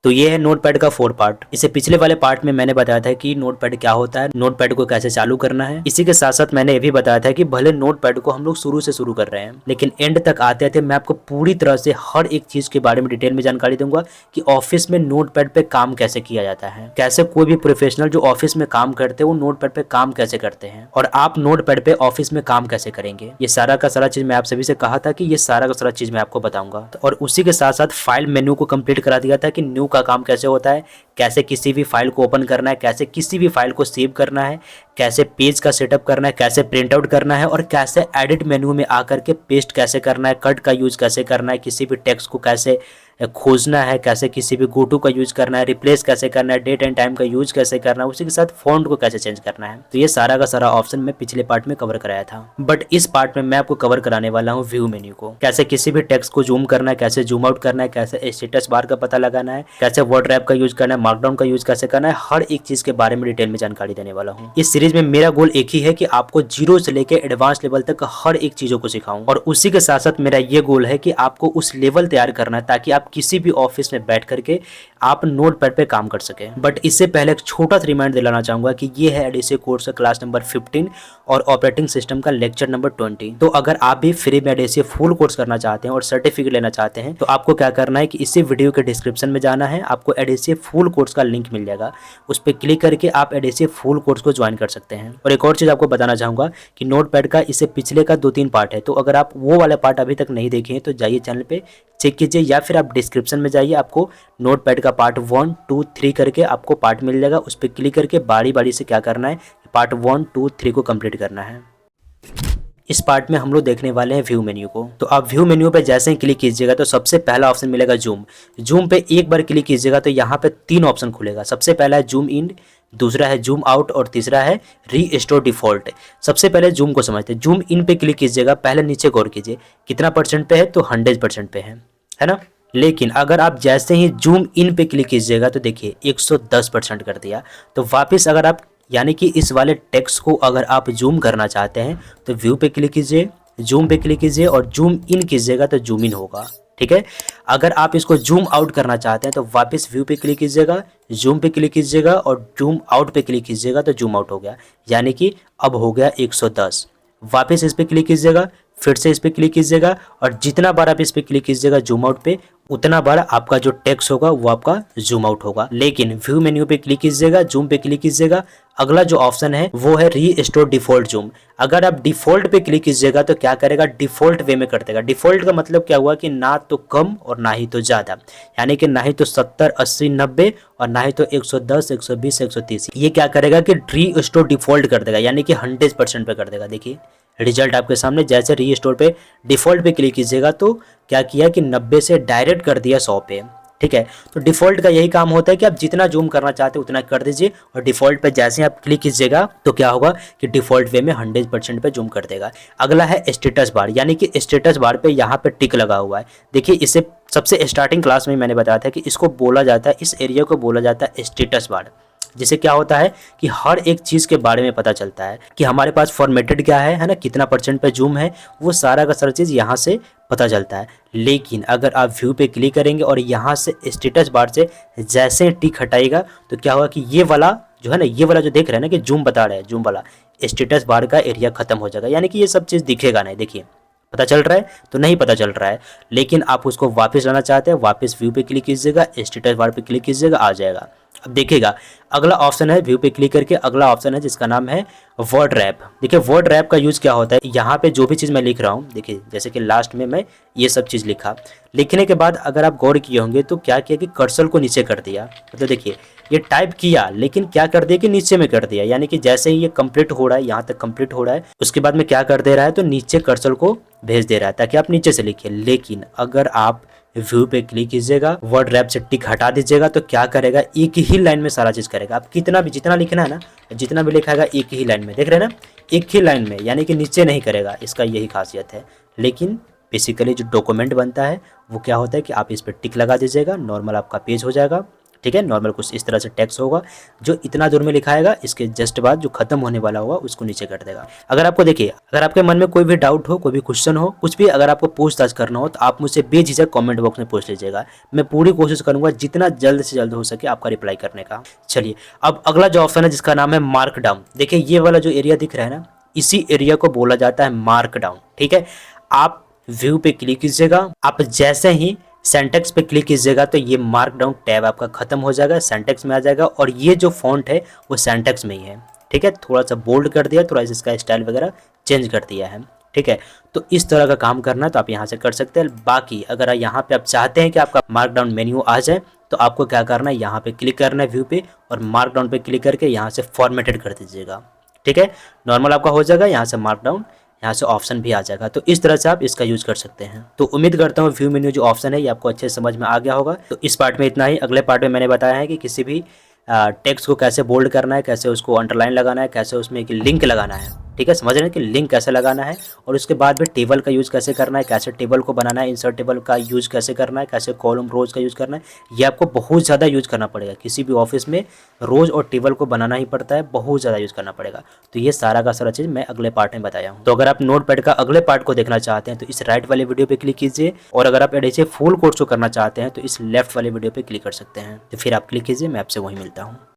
तो ये है नोटपैड का 4 पार्ट। इसे पिछले वाले पार्ट में मैंने बताया था कि नोटपैड क्या होता है, नोटपैड को कैसे चालू करना है। इसी के साथ साथ मैंने ये भी बताया था कि भले नोटपैड को हम लोग शुरू से शुरू कर रहे हैं, लेकिन एंड तक आते आते मैं आपको पूरी तरह से हर एक चीज के बारे में डिटेल में जानकारी दूंगा कि ऑफिस में नोटपैड पे काम कैसे किया जाता है, कैसे कोई भी प्रोफेशनल जो ऑफिस में काम करते हैं वो नोटपैड पे काम कैसे करते हैं, और आप नोटपैड पे ऑफिस में काम कैसे करेंगे। ये सारा का सारा चीज मैं आप सभी से कहा था कि ये सारा का सारा चीज मैं आपको बताऊंगा। और उसी के साथ साथ फाइल मेन्यू को कंप्लीट करा दिया था कि न्यू का काम कैसे होता है, कैसे किसी भी फाइल को ओपन करना है, कैसे किसी भी फाइल को सेव करना है, कैसे पेज का सेटअप करना है, कैसे प्रिंट आउट करना है, और कैसे एडिट मेन्यू में आकर के पेस्ट कैसे करना है, कट का यूज कैसे करना है, किसी भी टेक्स्ट को कैसे खोजना है, कैसे किसी भी गो टू का यूज करना है, रिप्लेस कैसे करना है, डेट एंड टाइम का यूज कैसे करना है, उसी के साथ फॉन्ट को कैसे चेंज करना है। तो ये सारा का सारा ऑप्शन मैं पिछले पार्ट में कवर कराया था, बट इस पार्ट में मैं आपको कवर कराने वाला हूँ व्यू मेन्यू को, कैसे किसी भी टेक्स्ट को जूम करना है, कैसे जूम आउट करना है, कैसे स्टेटस बार का पता लगाना है, कैसे वर्ड रैप का यूज करना है, मार्कडाउन का यूज कैसे करना है, हर एक चीज के बारे में डिटेल में जानकारी देने वाला हूँ। इस सीरीज में मेरा गोल एक ही है कि आपको जीरो से लेकर एडवांस लेवल तक हर एक चीजों को सिखाऊं, और उसी के साथ साथ मेरा ये गोल है कि आपको उस लेवल तैयार करना है ताकि आप किसी भी ऑफिस में बैठ करके आप नोटपैड पे काम कर सके। बट इससे पहले एक छोटा सा रिमाइंडर दिलाना चाहूंगा कि ये है एडीसी कोर्स का क्लास नंबर 15 और ऑपरेटिंग सिस्टम का लेक्चर नंबर 20। तो अगर आप भी फ्री में एडीसी फुल कोर्स करना चाहते हैं और सर्टिफिकेट लेना चाहते हैं तो आपको क्या करना है कि इसी वीडियो के डिस्क्रिप्शन में जाना है, आपको एडीसी फुल कोर्स का लिंक मिल जाएगा, उस पर क्लिक करके आप एडीसी फुल कोर्स को ज्वाइन कर सकते हैं। और एक और चीज आपको बताना चाहूंगा कि नोटपैड का इससे पिछले का 2-3 पार्ट है, तो अगर आप वो वाला पार्ट अभी तक नहीं देखे हैं तो जाइए चैनल पे चेक कीजिए, या फिर आप डिस्क्रिप्शन में जाइए, आपको नोटपैड का पार्ट 1, 2, 3 करके आपको पार्ट मिल जाएगा, उस पर क्लिक करके बारी बारी से क्या करना है, पार्ट 1, 2, 3 को कंप्लीट करना है। इस पार्ट में हम लोग देखने वाले हैं व्यू मेन्यू को। तो आप व्यू मेन्यू पे जैसे ही क्लिक कीजिएगा तो सबसे पहला ऑप्शन मिलेगा जूम। जूम पे एक बार क्लिक कीजिएगा तो यहाँ पे 3 ऑप्शन खुलेगा। सबसे पहला है जूम इन, दूसरा है जूम आउट, और तीसरा है रीस्टोर डिफॉल्ट। सबसे पहले जूम को समझते हैं। जूम इन पे क्लिक कीजिएगा, पहले नीचे गौर कीजिए कितना परसेंट पे है, तो 100% पे है ना। लेकिन अगर आप जैसे ही जूम इन पे क्लिक कीजिएगा तो देखिए 110% कर दिया। तो वापस अगर आप यानी कि इस वाले टेक्स्ट को अगर आप जूम करना चाहते हैं तो व्यू पे क्लिक कीजिए, जूम पे क्लिक कीजिए और जूम इन कीजिएगा तो जूम इन होगा, ठीक है। अगर आप इसको जूम आउट करना चाहते हैं तो वापस व्यू पे क्लिक कीजिएगा, जूम पे क्लिक कीजिएगा और जूम आउट पे क्लिक कीजिएगा तो जूम आउट हो गया, यानी कि अब हो गया 110। वापस इस पे क्लिक कीजिएगा, फिर से इस पे क्लिक कीजिएगा, और जितना बार आप इस पे क्लिक कीजिएगा जूम आउट पे, उतना बार आपका जो टेक्स्ट होगा वो आपका जूम आउट होगा। लेकिन व्यू मेन्यू पे क्लिक कीजिएगा, जूम पे क्लिक कीजिएगा, अगला जो ऑप्शन है वो है रीस्टोर डिफॉल्ट जूम। अगर आप डिफॉल्ट पे क्लिक कीजिएगा तो क्या करेगा, डिफॉल्ट वे में कर देगा। डिफॉल्ट का मतलब क्या हुआ कि ना तो कम और ना ही तो ज़्यादा, यानी कि ना ही तो 70, 80, 90 और ना ही तो 110, 120, 130। ये क्या करेगा कि रीस्टोर डिफॉल्ट कर देगा, यानी कि 100% पे कर देगा। देखिए रिजल्ट आपके सामने, जैसे रीस्टोर पे डिफॉल्ट पे क्लिक कीजिएगा तो क्या किया कि 90 से डायरेक्ट कर दिया 100 पे, ठीक है। तो डिफॉल्ट का यही काम होता है कि आप जितना जूम करना चाहते हैं उतना कर दीजिए, और डिफॉल्ट पे जैसे आप क्लिक कीजिएगा तो क्या होगा कि डिफॉल्ट वे में 100% पे जूम कर देगा। अगला है स्टेटस बार, यानी कि स्टेटस बार पे यहाँ पे टिक लगा हुआ है। देखिए इसे सबसे स्टार्टिंग क्लास में मैंने बताया था कि इसको बोला जाता है, इस एरिया को बोला जाता है स्टेटस बार, जिसे क्या होता है कि हर एक चीज़ के बारे में पता चलता है कि हमारे पास फॉर्मेटेड क्या है ना, कितना परसेंट पे जूम है, वो सारा का सारा चीज़ यहाँ से पता चलता है। लेकिन अगर आप व्यू पे क्लिक करेंगे और यहाँ से स्टेटस बार से जैसे टिक हटाएगा तो क्या होगा कि ये वाला जो है ना, ये वाला जो देख रहे हैं ना कि जूम बता रहा है, जूम वाला स्टेटस बार का एरिया खत्म हो जाएगा, यानी कि ये सब चीज़ दिखेगा नहीं। देखिए पता चल रहा है तो नहीं पता चल रहा है, लेकिन आप उसको वापस लाना चाहते हैं, वापस व्यू पे क्लिक कीजिएगा, स्टेटस बार पे क्लिक कीजिएगा, आ जाएगा। अब देखिएगा अगला ऑप्शन है व्यू पे क्लिक करके, अगला ऑप्शन है जिसका नाम है वर्ड रैप। देखिए वर्ड रैप का यूज़ क्या होता है, यहाँ पे जो भी चीज़ मैं लिख रहा हूँ, देखिए जैसे कि लास्ट में मैं ये सब चीज़ लिखा, लिखने के बाद अगर आप गौर किए होंगे तो क्या किया कि कर्सर को नीचे कर दिया। मतलब देखिए ये टाइप किया लेकिन क्या कर दिया कि नीचे में कर दिया, यानी कि जैसे ही ये कंप्लीट हो रहा है, यहाँ तक कंप्लीट हो रहा है, उसके बाद में क्या कर दे रहा है तो नीचे कर्सर को भेज दे रहा है ताकि आप नीचे से लिखिए। लेकिन अगर आप व्यू पे क्लिक कीजिएगा, वर्ड रैप से टिक हटा दीजिएगा तो क्या करेगा, एक ही लाइन में सारा चीज़ करेगा। आप कितना भी जितना लिखना है ना, जितना भी लिखाएगा एक ही लाइन में, देख रहे हैं ना, एक ही लाइन में, यानी कि नीचे नहीं करेगा, इसका यही खासियत है। लेकिन बेसिकली जो डॉक्यूमेंट बनता है वो क्या होता है कि आप इस पर टिक लगा दीजिएगा, नॉर्मल आपका पेज हो जाएगा। ठीक है। नॉर्मल कुछ इस तरह से टेक्स्ट होगा जो इतना दूर में लिखाएगा, इसके जस्ट बाद जो खत्म होने वाला होगा उसको नीचे कर देगा। अगर आपको देखिए, अगर आपके मन में कोई भी डाउट हो, कोई भी क्वेश्चन हो, कुछ भी अगर आपको पूछताछ करना हो तो आप मुझसे बेझिझक कमेंट बॉक्स में पूछ लीजिएगा। मैं पूरी कोशिश करूंगा जितना जल्द से जल्द हो सके आपका रिप्लाई करने का। चलिए, अब अगला जो ऑप्शन है जिसका नाम है मार्क डाउन। देखिए ये वाला जो एरिया दिख रहा है ना, इसी एरिया को बोला जाता है मार्क डाउन। ठीक है, आप व्यू पे क्लिक कीजिएगा, आप जैसे ही सेंटेक्स पे क्लिक कीजिएगा तो ये मार्क डाउन टैब आपका खत्म हो जाएगा, सेंटेक्स में आ जाएगा और ये जो फॉन्ट है वो सेंटेक्स में ही है। ठीक है, थोड़ा सा बोल्ड कर दिया, थोड़ा सा इसका स्टाइल वगैरह चेंज कर दिया है। ठीक है, तो इस तरह का काम करना है तो आप यहाँ से कर सकते हैं। बाकी अगर यहाँ पे आप चाहते हैं कि आपका मार्क डाउन मेन्यू आ जाए तो आपको क्या करना है, यहाँ पे क्लिक करना है व्यू पे और मार्क डाउन पे क्लिक करके यहाँ से फॉर्मेटेड कर दीजिएगा। ठीक है, नॉर्मल आपका हो जाएगा, यहाँ से मार्क डाउन, यहाँ से ऑप्शन भी आ जाएगा। तो इस तरह से आप इसका यूज कर सकते हैं। तो उम्मीद करता हूँ व्यू मेन्यू जो ऑप्शन है ये आपको अच्छे से समझ में आ गया होगा। तो इस पार्ट में इतना ही। अगले पार्ट में मैंने बताया है कि किसी भी टेक्स्ट को कैसे बोल्ड करना है, कैसे उसको अंडरलाइन लगाना है, कैसे उसमें एक लिंक लगाना है। ठीक है, समझ रहे हैं कि लिंक कैसे लगाना है, और उसके बाद भी टेबल का यूज कैसे करना है, कैसे टेबल को बनाना है, इंसर्ट टेबल का यूज कैसे करना है, कैसे कॉलम रोज का यूज करना है। ये आपको बहुत ज़्यादा यूज करना पड़ेगा। किसी भी ऑफिस में रोज और टेबल को बनाना ही पड़ता है, बहुत ज़्यादा यूज करना पड़ेगा। तो ये सारा का सारा चीज़ मैं अगले पार्ट में बताया हूँ। तो अगर आप नोटपैड का अगले पार्ट को देखना चाहते हैं तो इस राइट वाले वीडियो पे क्लिक कीजिए, और अगर आप ऐसे फुल कोर्स को करना चाहते हैं तो इस लेफ्ट वाले वीडियो पे क्लिक कर सकते हैं। तो फिर आप क्लिक कीजिए, मैं आपसे वहीं मिलता हूँ।